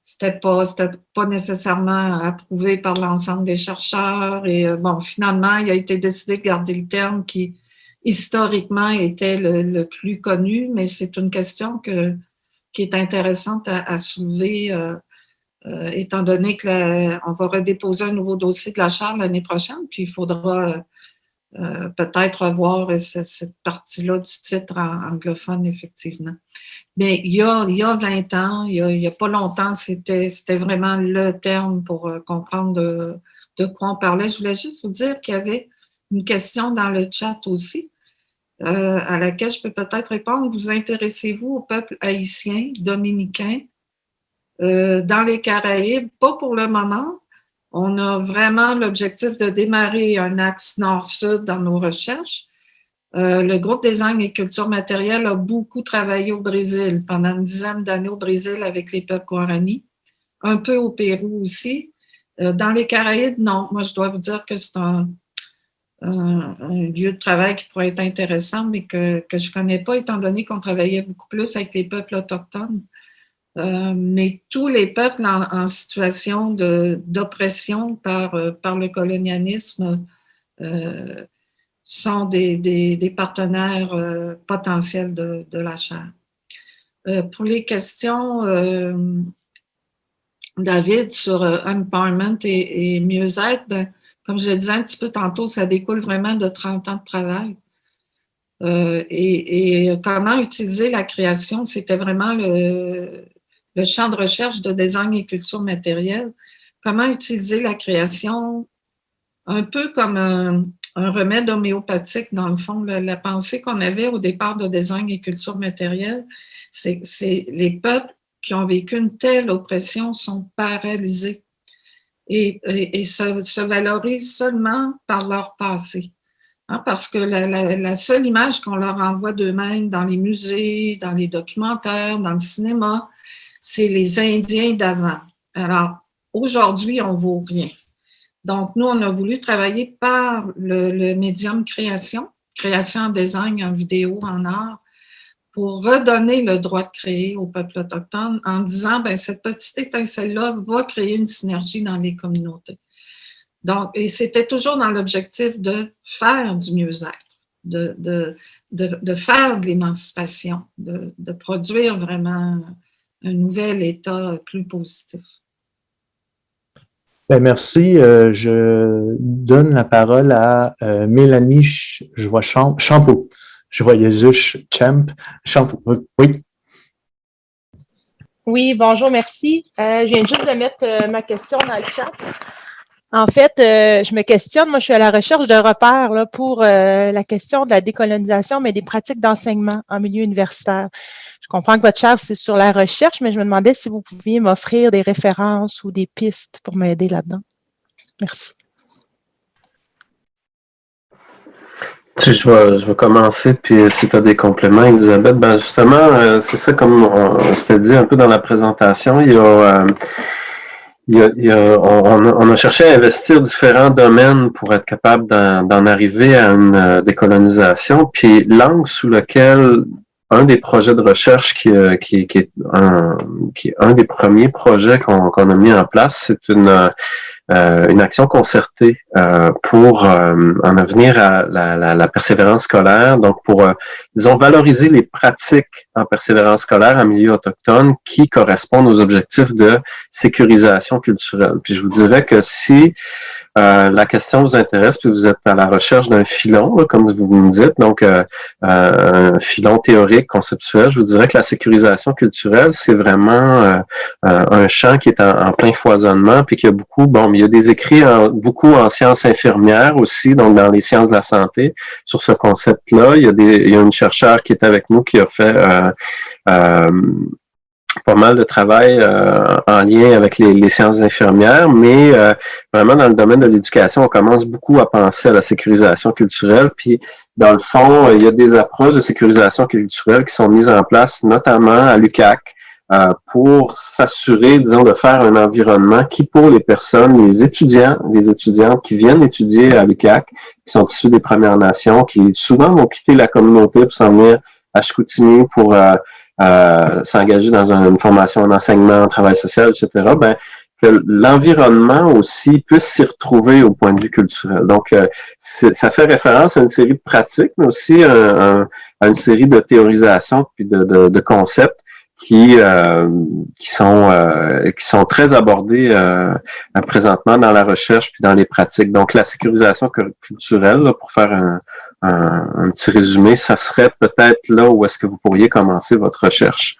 c'était pas nécessairement approuvé par l'ensemble des chercheurs. Et finalement, il a été décidé de garder le terme qui, historiquement, était le plus connu, mais c'est une question qui est intéressante à soulever, étant donné qu'on va redéposer un nouveau dossier de la chaire l'année prochaine, puis il faudra peut-être revoir cette partie-là du titre en anglophone, effectivement. Mais il y a 20 ans, il y a pas longtemps, c'était vraiment le terme pour comprendre de quoi on parlait. Je voulais juste vous dire qu'il y avait une question dans le chat aussi, à laquelle je peux peut-être répondre. Vous intéressez-vous au peuple haïtien, dominicain, dans les Caraïbes? Pas pour le moment. On a vraiment l'objectif de démarrer un axe nord-sud dans nos recherches. Le groupe Design et culture matérielle a beaucoup travaillé au Brésil, pendant une dizaine d'années au Brésil avec les peuples Guarani, un peu au Pérou aussi. Dans les Caraïbes, non. Moi, je dois vous dire que c'est un lieu de travail qui pourrait être intéressant, mais que je ne connais pas, étant donné qu'on travaillait beaucoup plus avec les peuples autochtones. Mais tous les peuples en situation d'oppression par le colonialisme sont des partenaires potentiels de la chaire. Pour les questions, David, sur empowerment et mieux-être, comme je le disais un petit peu tantôt, ça découle vraiment de 30 ans de travail. Et comment utiliser la création, c'était vraiment le champ de recherche de design et culture matérielle. Comment utiliser la création un peu comme un remède homéopathique, dans le fond. La pensée qu'on avait au départ de design et culture matérielle, c'est les peuples qui ont vécu une telle oppression sont paralysés et se valorisent seulement par leur passé. Hein, parce que la seule image qu'on leur envoie d'eux-mêmes dans les musées, dans les documentaires, dans le cinéma, c'est les Indiens d'avant. Alors, aujourd'hui, on ne vaut rien. Donc, nous, on a voulu travailler par le médium création en design, en vidéo, en art, pour redonner le droit de créer au peuple autochtone en disant, cette petite étincelle-là va créer une synergie dans les communautés. Donc, et c'était toujours dans l'objectif de faire du mieux-être, de faire de l'émancipation, de produire vraiment un nouvel état plus positif. Merci. Je donne la parole à Mélanie Champeau. Je vois Jésus Champeau. Oui. Oui, bonjour, merci. Je viens juste de mettre ma question dans le chat. En fait, je me questionne, moi je suis à la recherche de repères là, pour la question de la décolonisation, mais des pratiques d'enseignement en milieu universitaire. Je comprends que votre chaire, c'est sur la recherche, mais je me demandais si vous pouviez m'offrir des références ou des pistes pour m'aider là-dedans. Merci. Je vais commencer, puis si tu as des compléments, Elisabeth, ben justement, c'est ça comme on s'était dit un peu dans la présentation, on a cherché à investir différents domaines pour être capable d'en arriver à une décolonisation, puis l'angle sous lequel un des projets de recherche qui est un des premiers projets qu'on a mis en place, c'est une action concertée pour en venir à la persévérance scolaire, donc pour, disons, valoriser les pratiques en persévérance scolaire en milieu autochtone qui correspondent aux objectifs de sécurisation culturelle. Puis je vous dirais que si la question vous intéresse, puis vous êtes à la recherche d'un filon, là, comme vous me dites, donc un filon théorique, conceptuel, je vous dirais que la sécurisation culturelle, c'est vraiment un champ qui est en plein foisonnement, puis qu'il y a beaucoup, mais il y a des écrits beaucoup en sciences infirmières aussi, donc dans les sciences de la santé, sur ce concept-là. Il y a une chercheure qui est avec nous qui a fait pas mal de travail en lien avec les sciences infirmières, mais vraiment dans le domaine de l'éducation, on commence beaucoup à penser à la sécurisation culturelle. Puis, dans le fond, il y a des approches de sécurisation culturelle qui sont mises en place, notamment à l'UQAC, pour s'assurer, disons, de faire un environnement qui, pour les personnes, les étudiantes qui viennent étudier à l'UQAC, qui sont issus des Premières Nations, qui souvent vont quitter la communauté pour s'en venir à Chicoutimi pour s'engager dans une formation en enseignement, en travail social, etc., ben, que l'environnement aussi puisse s'y retrouver au point de vue culturel. Donc, ça fait référence à une série de pratiques, mais aussi à une série de théorisations puis de concepts qui sont très abordés présentement dans la recherche puis dans les pratiques. Donc, la sécurisation culturelle, là, pour faire un petit résumé, ça serait peut-être là où est-ce que vous pourriez commencer votre recherche.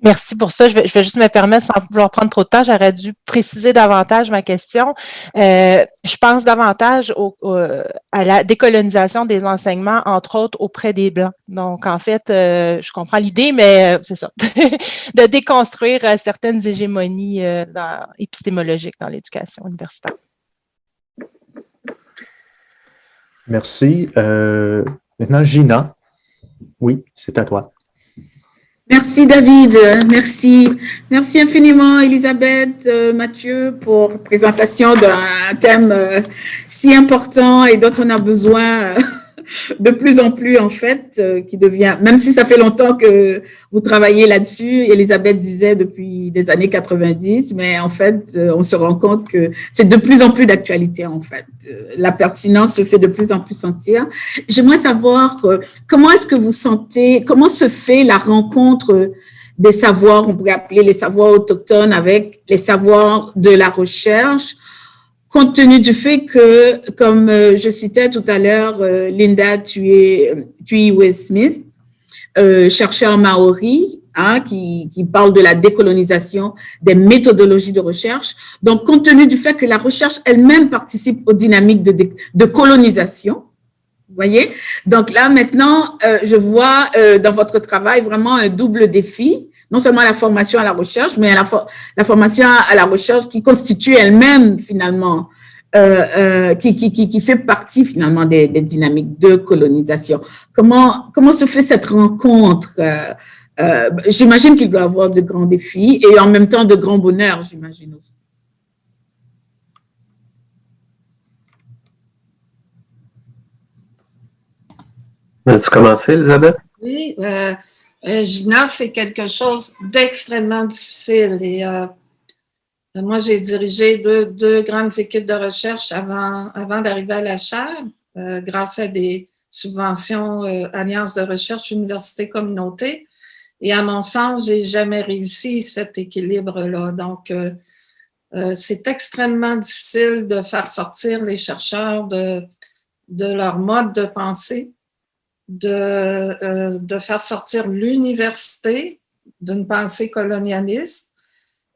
Merci pour ça. Je vais juste me permettre, sans vouloir prendre trop de temps, j'aurais dû préciser davantage ma question. Je pense davantage à la décolonisation des enseignements, entre autres auprès des Blancs. Donc, en fait, je comprends l'idée, mais c'est ça, de déconstruire certaines hégémonies épistémologiques dans l'éducation universitaire. Merci. Maintenant, Gina. Oui, c'est à toi. Merci David, merci infiniment Elisabeth, Mathieu pour la présentation d'un thème si important et dont on a besoin de plus en plus en fait, qui devient, même si ça fait longtemps que vous travaillez là-dessus, Elisabeth disait depuis les années 90, mais en fait on se rend compte que c'est de plus en plus d'actualité en fait. La pertinence se fait de plus en plus sentir. J'aimerais savoir comment est-ce que vous sentez, comment se fait la rencontre des savoirs, on pourrait appeler les savoirs autochtones avec les savoirs de la recherche, compte tenu du fait que, comme je citais tout à l'heure, Linda Tui-Smith, chercheur maori, qui parle de la décolonisation des méthodologies de recherche. Donc, compte tenu du fait que la recherche elle-même participe aux dynamiques de colonisation, vous voyez? Donc là, maintenant, je vois dans votre travail vraiment un double défi. Non seulement la formation à la recherche, mais la formation à la recherche qui constitue elle-même finalement, qui fait partie finalement des dynamiques de colonisation. Comment se fait cette rencontre? J'imagine qu'il doit y avoir de grands défis et en même temps de grands bonheurs, j'imagine aussi. Veux-tu commencer, Elisabeth? Oui, Gina, c'est quelque chose d'extrêmement difficile. Et moi, j'ai dirigé deux grandes équipes de recherche avant d'arriver à la chaire, grâce à des subventions Alliance de recherche université-communauté. Et à mon sens, j'ai jamais réussi cet équilibre-là. Donc, c'est extrêmement difficile de faire sortir les chercheurs de leur mode de pensée, de faire sortir l'université d'une pensée colonialiste,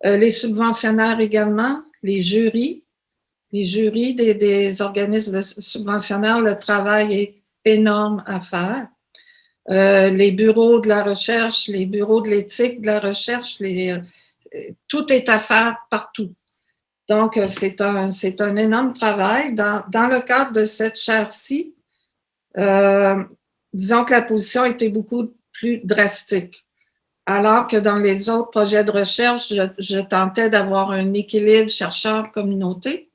les subventionnaires également, les jurys des organismes subventionnaires, le travail est énorme à faire. Les bureaux de la recherche, les bureaux de l'éthique de la recherche, tout est à faire partout. Donc, c'est un énorme travail. Dans le cadre de cette chaire-ci, disons que la position était beaucoup plus drastique. Alors que dans les autres projets de recherche, je tentais d'avoir un équilibre chercheur-communauté.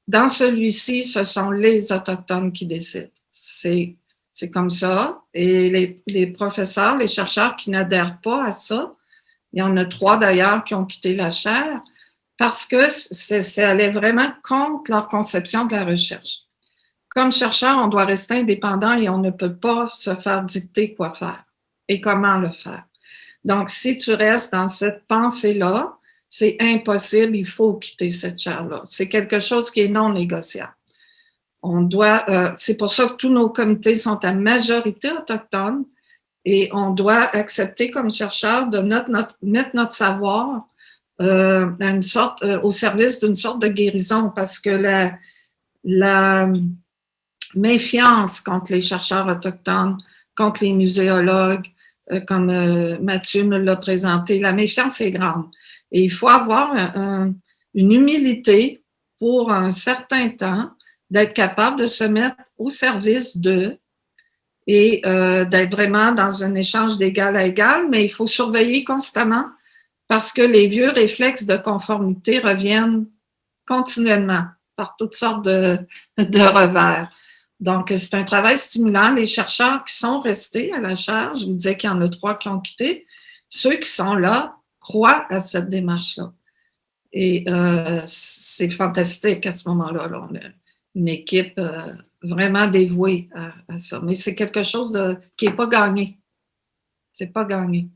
Dans celui-ci, ce sont les Autochtones qui décident. C'est comme ça. Et les professeurs, les chercheurs qui n'adhèrent pas à ça, il y en a 3 d'ailleurs qui ont quitté la chaire, parce que ça allait vraiment contre leur conception de la recherche. Comme chercheur, on doit rester indépendant et on ne peut pas se faire dicter quoi faire et comment le faire. Donc, si tu restes dans cette pensée-là, c'est impossible, il faut quitter cette chaire-là. C'est quelque chose qui est non négociable. On doit, c'est pour ça que tous nos comités sont à majorité autochtone et on doit accepter comme chercheur de mettre notre savoir à une sorte, au service d'une sorte de guérison, parce que la méfiance contre les chercheurs autochtones, contre les muséologues, comme Mathieu nous l'a présenté, la méfiance est grande. Et il faut avoir une humilité pour un certain temps, d'être capable de se mettre au service d'eux et d'être vraiment dans un échange d'égal à égal, mais il faut surveiller constamment parce que les vieux réflexes de conformité reviennent continuellement par toutes sortes de revers. Donc, c'est un travail stimulant. Les chercheurs qui sont restés à la chaire, je vous disais qu'il y en a 3 qui ont quitté, ceux qui sont là croient à cette démarche-là. Et c'est fantastique à ce moment-là. Là. On a une équipe vraiment dévouée à ça. Mais c'est quelque chose qui n'est pas gagné. C'est pas gagné.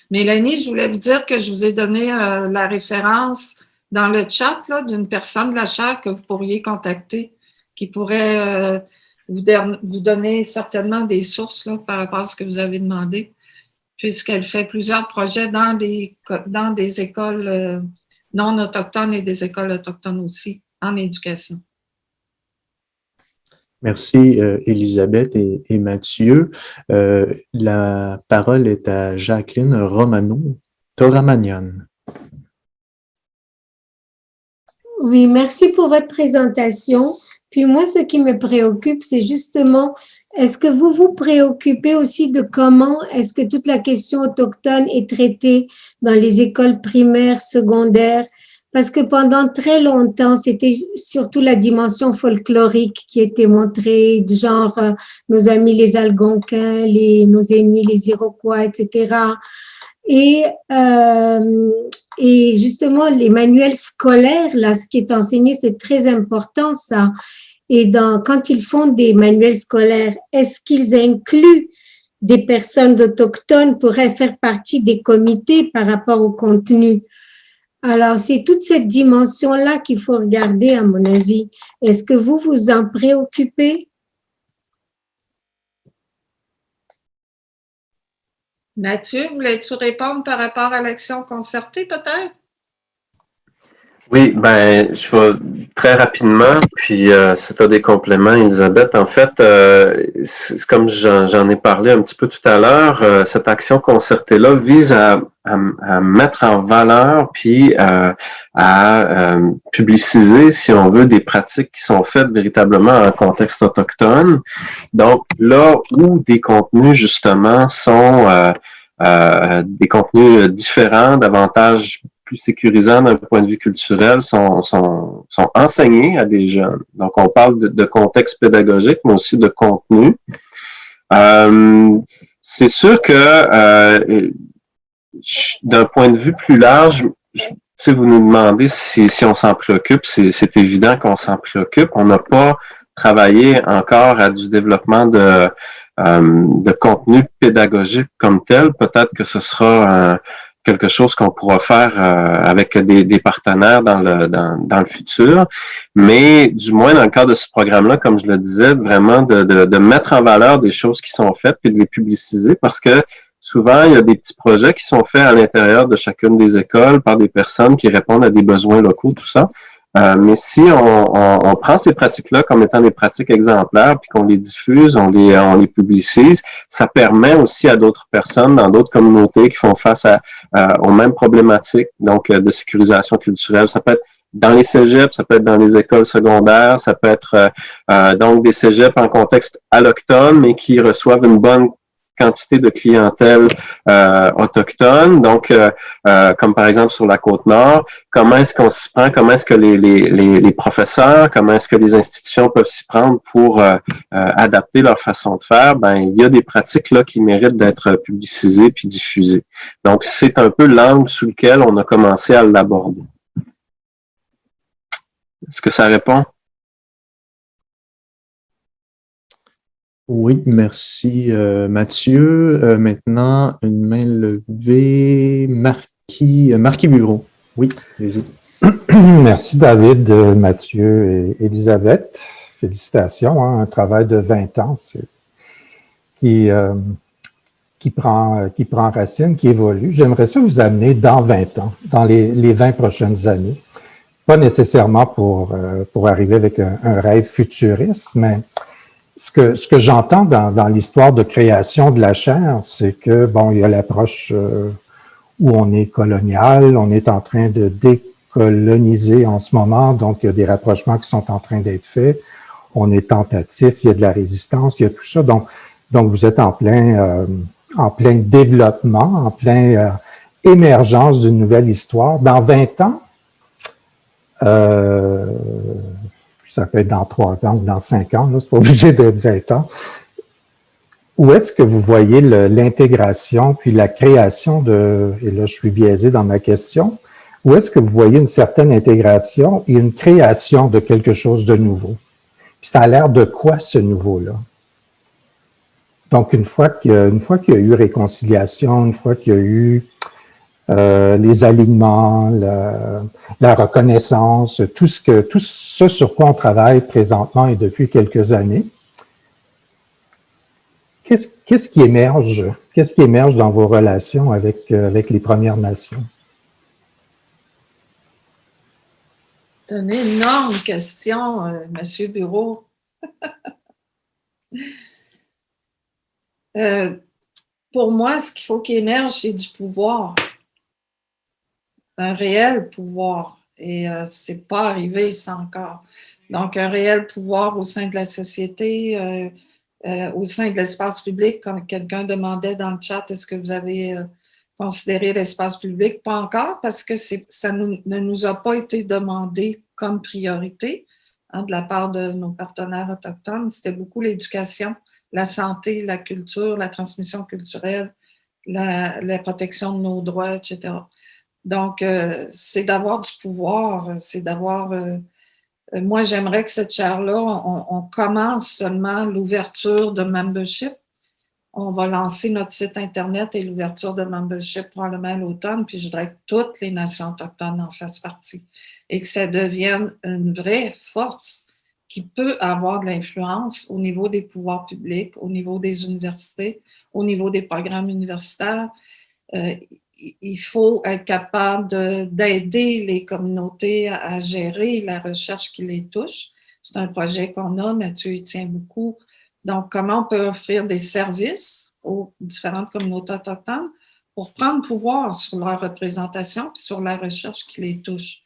Mélanie, je voulais vous dire que je vous ai donné la référence dans le chat d'une personne de la chaire que vous pourriez contacter, qui pourrait vous donner certainement des sources là, par rapport à ce que vous avez demandé, puisqu'elle fait plusieurs projets dans des écoles non autochtones et des écoles autochtones aussi, en éducation. Merci, Elisabeth et Mathieu. La parole est à Jacqueline Romano-Toramanian. Oui, merci pour votre présentation. Puis moi, ce qui me préoccupe, c'est justement, est-ce que vous vous préoccupez aussi de comment est-ce que toute la question autochtone est traitée dans les écoles primaires, secondaires? Parce que pendant très longtemps, c'était surtout la dimension folklorique qui était montrée, du genre nos amis les Algonquins, nos ennemis les Iroquois, etc. Et justement, les manuels scolaires, là, ce qui est enseigné, c'est très important, ça. Et quand ils font des manuels scolaires, est-ce qu'ils incluent des personnes autochtones pourraient faire partie des comités par rapport au contenu? Alors, c'est toute cette dimension-là qu'il faut regarder, à mon avis. Est-ce que vous vous en préoccupez? Mathieu, voulais-tu répondre par rapport à l'action concertée, peut-être? Oui, ben, je vais très rapidement, puis si tu as des compléments, Elisabeth, en fait, c'est comme j'en ai parlé un petit peu tout à l'heure, cette action concertée-là vise à mettre en valeur, puis à publiciser, si on veut, des pratiques qui sont faites véritablement en contexte autochtone. Donc, là où des contenus, justement, sont des contenus différents, davantage plus sécurisants d'un point de vue culturel, sont enseignés à des jeunes. Donc, on parle de contexte pédagogique, mais aussi de contenu. C'est sûr que d'un point de vue plus large, si vous nous demandez si on s'en préoccupe, c'est évident qu'on s'en préoccupe. On n'a pas travaillé encore à du développement de contenu pédagogique comme tel. Peut-être que ce sera quelque chose qu'on pourra faire avec des partenaires dans le futur. Mais du moins, dans le cadre de ce programme-là, comme je le disais, vraiment de mettre en valeur des choses qui sont faites et de les publiciser parce que souvent, il y a des petits projets qui sont faits à l'intérieur de chacune des écoles par des personnes qui répondent à des besoins locaux, tout ça. Mais si on prend ces pratiques-là comme étant des pratiques exemplaires, puis qu'on les diffuse, on les publicise, ça permet aussi à d'autres personnes dans d'autres communautés qui font face aux mêmes problématiques, donc de sécurisation culturelle. Ça peut être dans les cégeps, ça peut être dans les écoles secondaires, ça peut être donc des cégeps en contexte allochtone, mais qui reçoivent une bonne quantité de clientèle autochtone, donc comme par exemple sur la Côte-Nord, comment est-ce qu'on s'y prend, comment est-ce que les professeurs, comment est-ce que les institutions peuvent s'y prendre pour adapter leur façon de faire? Ben, il y a des pratiques là qui méritent d'être publicisées puis diffusées. Donc, c'est un peu l'angle sous lequel on a commencé à l'aborder. Est-ce que ça répond? Oui, merci Mathieu. Maintenant, une main levée, Marquis Bureau. Oui, vas-y. Merci David, Mathieu et Elisabeth. Félicitations, hein, un travail de 20 ans qui prend racine, qui évolue. J'aimerais ça vous amener dans 20 ans, dans les 20 prochaines années. Pas nécessairement pour arriver avec un rêve futuriste, mais ce que j'entends dans l'histoire de création de la chaire, c'est que, bon, il y a l'approche où on est colonial, on est en train de décoloniser en ce moment, donc il y a des rapprochements qui sont en train d'être faits, on est tentatif, il y a de la résistance, il y a tout ça, donc vous êtes en plein développement, en plein émergence d'une nouvelle histoire. Dans 20 ans, ça peut être dans 3 ans ou dans 5 ans, c'est pas obligé d'être 20 ans. Où est-ce que vous voyez l'intégration puis la création et là je suis biaisé dans ma question, où est-ce que vous voyez une certaine intégration et une création de quelque chose de nouveau? Puis ça a l'air de quoi ce nouveau-là? Donc une fois qu'il y a eu réconciliation, une fois qu'il y a eu les alignements, la reconnaissance, tout ce sur quoi on travaille présentement et depuis quelques années. Qu'est-ce qui émerge? Qu'est-ce qui émerge dans vos relations avec les Premières Nations? C'est une énorme question, Monsieur Bureau. Pour moi, ce qu'il faut qu'il émerge, c'est du pouvoir. Un réel pouvoir. Et c'est pas arrivé, ça encore. Donc, un réel pouvoir au sein de la société, au sein de l'espace public, comme quelqu'un demandait dans le chat, est-ce que vous avez considéré l'espace public? Pas encore, parce que ça ne nous a pas été demandé comme priorité hein, de la part de nos partenaires autochtones. C'était beaucoup l'éducation, la santé, la culture, la transmission culturelle, la protection de nos droits, etc. Donc, c'est d'avoir du pouvoir, c'est d'avoir... moi, j'aimerais que cette chaire-là, on commence seulement l'ouverture de membership. On va lancer notre site Internet et l'ouverture de membership probablement à l'automne, puis je voudrais que toutes les nations autochtones en fassent partie et que ça devienne une vraie force qui peut avoir de l'influence au niveau des pouvoirs publics, au niveau des universités, au niveau des programmes universitaires. Il faut être capable d'aider les communautés à gérer la recherche qui les touche. C'est un projet qu'on a, Mathieu y tient beaucoup. Donc, comment on peut offrir des services aux différentes communautés autochtones pour prendre pouvoir sur leur représentation et sur la recherche qui les touche.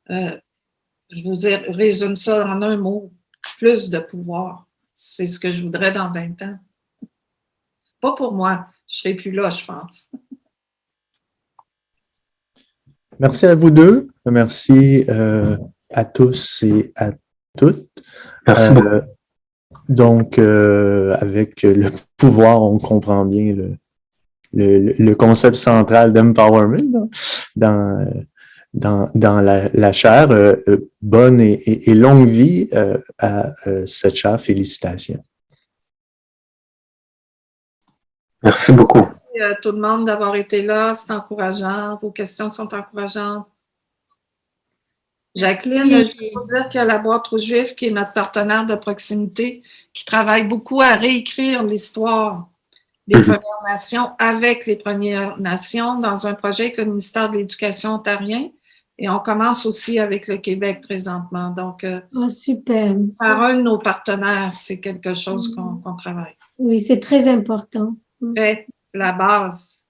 Je vous résume ça en un mot, plus de pouvoir. C'est ce que je voudrais dans 20 ans. Pas pour moi, je ne serai plus là, je pense. Merci à vous deux. Merci à tous et à toutes. Merci beaucoup. Donc, avec le pouvoir, on comprend bien le concept central d'empowerment dans la chaire. Bonne et longue vie à cette chaire. Félicitations. Merci beaucoup. À tout le monde d'avoir été là, c'est encourageant. Vos questions sont encourageantes. Jacqueline, je veux vous dire que la Boîte aux Juifs, qui est notre partenaire de proximité, qui travaille beaucoup à réécrire l'histoire des Premières Nations avec les Premières Nations dans un projet avec le ministère de l'Éducation ontarien. Et on commence aussi avec le Québec présentement. Donc, super. Par un de nos partenaires, c'est quelque chose qu'on travaille. Oui, c'est très important. C'est la base.